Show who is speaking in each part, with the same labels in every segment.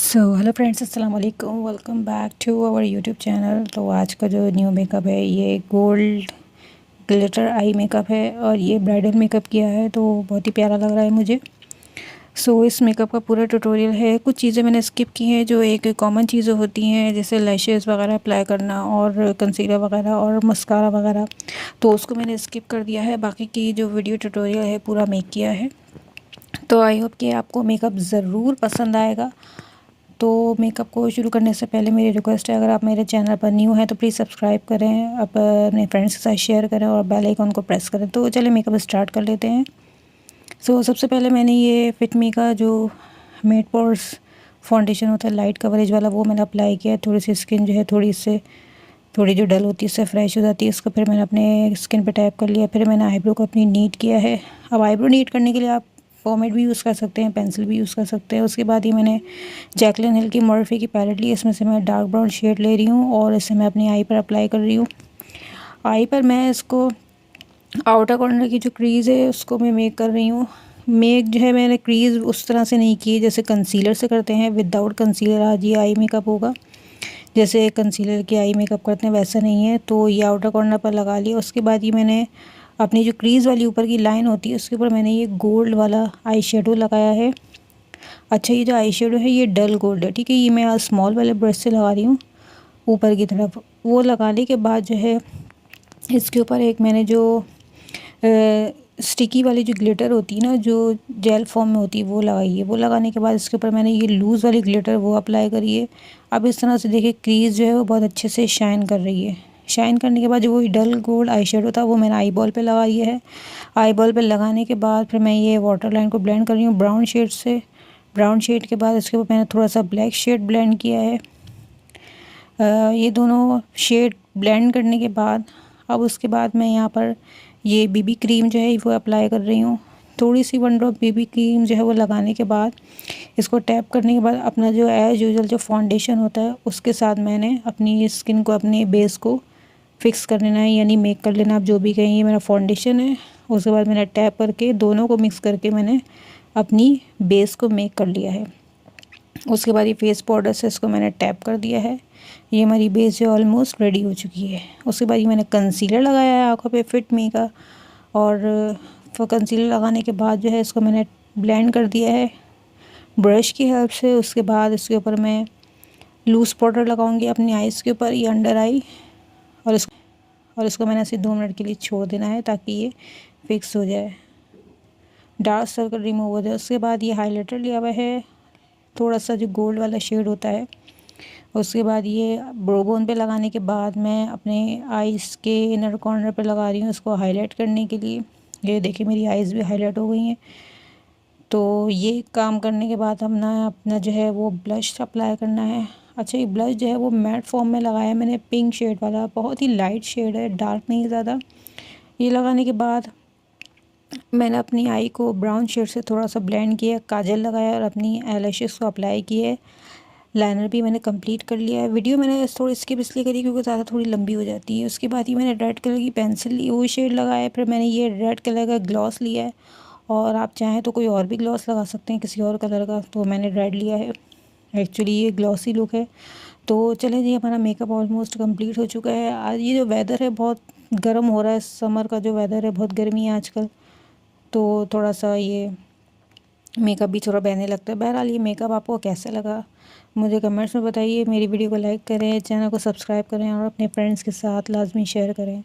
Speaker 1: So hello friends, अस्सलाम वालेकुम। Welcome back to our YouTube channel. तो आज का जो न्यू मेकअप है ये गोल्ड ग्लिटर आई मेकअप है और ये ब्राइडल मेकअप किया है, तो बहुत ही प्यारा लग रहा है मुझे। इस मेकअप का पूरा ट्यूटोरियल है। कुछ चीज़ें मैंने स्किप की हैं जो एक कॉमन चीज़ें होती हैं, जैसे लैशेज़ वगैरह अप्लाई करना और कंसीलर वगैरह और मस्कारा वगैरह, तो उसको मैंने स्किप कर दिया है। बाकी की जो वीडियो ट्यूटोरियल है पूरा मेक किया है। तो आई होप कि आपको मेकअप ज़रूर पसंद आएगा। तो मेकअप को शुरू करने से पहले मेरी रिक्वेस्ट है, अगर आप मेरे चैनल पर न्यू हैं तो प्लीज़ सब्सक्राइब करें, आप अपने फ्रेंड्स के साथ शेयर करें और बेल आइकन को प्रेस करें। तो चलिए मेकअप स्टार्ट कर लेते हैं। सबसे पहले मैंने ये फिट मी का जो मेड पोर्स फाउंडेशन होता है लाइट कवरेज वाला, वो मैंने अप्लाई किया है। थोड़ी सी स्किन जो है थोड़ी जो डल होती है इससे फ्रेश हो जाती है। इसको फिर मैंने अपने स्किन पे टैप कर लिया। फिर मैंने आईब्रो को अपनी नीट किया है। अब आईब्रो नीट करने के लिए आप पॉमेड भी यूज़ कर सकते हैं, पेंसिल भी यूज़ कर सकते हैं। उसके बाद ही मैंने जैकलिन हिल की मॉर्फी की पैलेट ली। इसमें से मैं डार्क ब्राउन शेड ले रही हूँ और इसे मैं अपनी आई पर अप्लाई कर रही हूँ। आई पर मैं इसको आउटर कॉर्नर की जो क्रीज़ है उसको मैं मेक कर रही हूँ। मेक जो है मैंने क्रीज़ उस तरह से नहीं की जैसे कंसीलर से करते हैं। विदाउट कंसीलर आज ये आई मेकअप होगा। जैसे कंसीलर की आई मेकअप करते हैं वैसा नहीं है। तो ये आउटर कॉर्नर पर लगा लिया। उसके बाद ये मैंने अपनी जो क्रीज़ वाली ऊपर की लाइन होती है उसके ऊपर मैंने ये गोल्ड वाला आई शेडो लगाया है। अच्छा, ये जो आई शेडो है ये डल गोल्ड है, ठीक है। ये मैं स्मॉल वाले ब्रश से लगा रही हूँ ऊपर की तरफ। वो लगाने के बाद जो है इसके ऊपर एक मैंने जो स्टिकी वाली जो ग्लिटर होती है ना, जो जेल फॉर्म में होती है, वो लगाई है। वो लगाने के बाद इसके ऊपर मैंने ये लूज़ वाली ग्लिटर वो अप्लाई करी है। अब इस तरह से देखिए क्रीज़ जो है वो बहुत अच्छे से शाइन कर रही है। शाइन करने के बाद जो वो डल गोल्ड आई शेडो था वो मैंने आई बॉल पे लगाई है। आई बॉल पे लगाने के बाद फिर मैं ये वाटर लाइन को ब्लेंड कर रही हूँ ब्राउन शेड से। ब्राउन शेड के बाद इसके ऊपर मैंने थोड़ा सा ब्लैक शेड ब्लेंड किया है। ये दोनों शेड ब्लेंड करने के बाद अब उसके बाद मैं यहाँ पर ये बीबी क्रीम जो है वो अप्लाई कर रही हूँ। थोड़ी सी 1 ड्रॉप बीबी क्रीम जो है वो लगाने के बाद इसको टैप करने के बाद अपना जो एज यूजुअल जो फाउंडेशन होता है उसके साथ मैंने अपनी स्किन को, अपने बेस को फिक्स कर लेना है, यानी मेक कर लेना। आप जो भी कहें, ये मेरा फाउंडेशन है। उसके बाद मैंने टैप करके दोनों को मिक्स करके मैंने अपनी बेस को मेक कर लिया है। उसके बाद ये फेस पाउडर से इसको मैंने टैप कर दिया है। ये हमारी बेस जो ऑलमोस्ट रेडी हो चुकी है। उसके बाद ये मैंने कंसीलर लगाया है आँखों पे फिट मी का, और कंसीलर लगाने के बाद जो है इसको मैंने ब्लेंड कर दिया है ब्रश की हेल्प से। उसके बाद इसके ऊपर मैं लूज़ पाउडर लगाऊंगी अपनी आइज़ के ऊपर, ये अंडर आई, और इसको मैंने ऐसे 2 मिनट के लिए छोड़ देना है ताकि ये फिक्स हो जाए, डार्क सर्कल रिमूव हो जाए। उसके बाद ये हाइलाइटर लिया हुआ है, थोड़ा सा जो गोल्ड वाला शेड होता है। उसके बाद ये ब्रो बोन पे लगाने के बाद मैं अपने आइज़ के इनर कॉर्नर पे लगा रही हूँ इसको हाईलाइट करने के लिए। ये देखिए मेरी आइज़ भी हाईलाइट हो गई हैं। तो ये काम करने के बाद हम ना अपना जो है वो ब्लश अप्लाई करना है। अच्छा, ये ब्लश जो है वो मैट फॉर्म में लगाया मैंने, पिंक शेड वाला, बहुत ही लाइट शेड है, डार्क नहीं ज़्यादा। ये लगाने के बाद मैंने अपनी आई को ब्राउन शेड से थोड़ा सा ब्लेंड किया, काजल लगाया और अपनी आईलैशेस को अप्लाई किए। लाइनर भी मैंने कंप्लीट कर लिया है। वीडियो मैंने थोड़ी स्किप इसलिए करी क्योंकि ज़्यादा थोड़ी लंबी हो जाती है। उसके बाद ही मैंने रेड कलर की पेंसिल ली, वो शेड लगाया। फिर मैंने ये रेड कलर का ग्लॉस लिया है, और आप चाहें तो कोई और भी ग्लॉस लगा सकते हैं किसी और कलर का, तो मैंने रेड लिया है। एक्चुअली ये ग्लॉसी लुक है। तो चलें जी, हमारा मेकअप ऑलमोस्ट कंप्लीट हो चुका है। आज ये जो वेदर है बहुत गर्म हो रहा है, समर का जो वेदर है, बहुत गर्मी है आजकल, तो थोड़ा सा ये मेकअप भी थोड़ा बहने लगता है। बहरहाल ये मेकअप आपको कैसा लगा मुझे कमेंट्स में बताइए। मेरी वीडियो को लाइक करें, चैनल को सब्सक्राइब करें और अपने फ्रेंड्स के साथ लाजमी शेयर करें।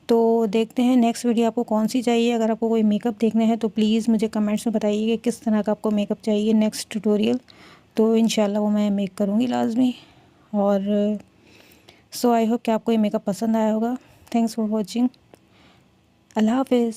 Speaker 1: तो देखते हैं नेक्स्ट वीडियो आपको कौन सी चाहिए। अगर आपको कोई मेकअप देखना है तो प्लीज़ मुझे कमेंट्स में बताइए कि किस तरह का आपको मेकअप चाहिए नेक्स्ट ट्यूटोरियल, तो इंशाल्लाह वो मैं मेक करूँगी लाजमी। और आई होप कि आपको ये मेकअप पसंद आया होगा। Thanks for watching. अल्लाह हाफिज़।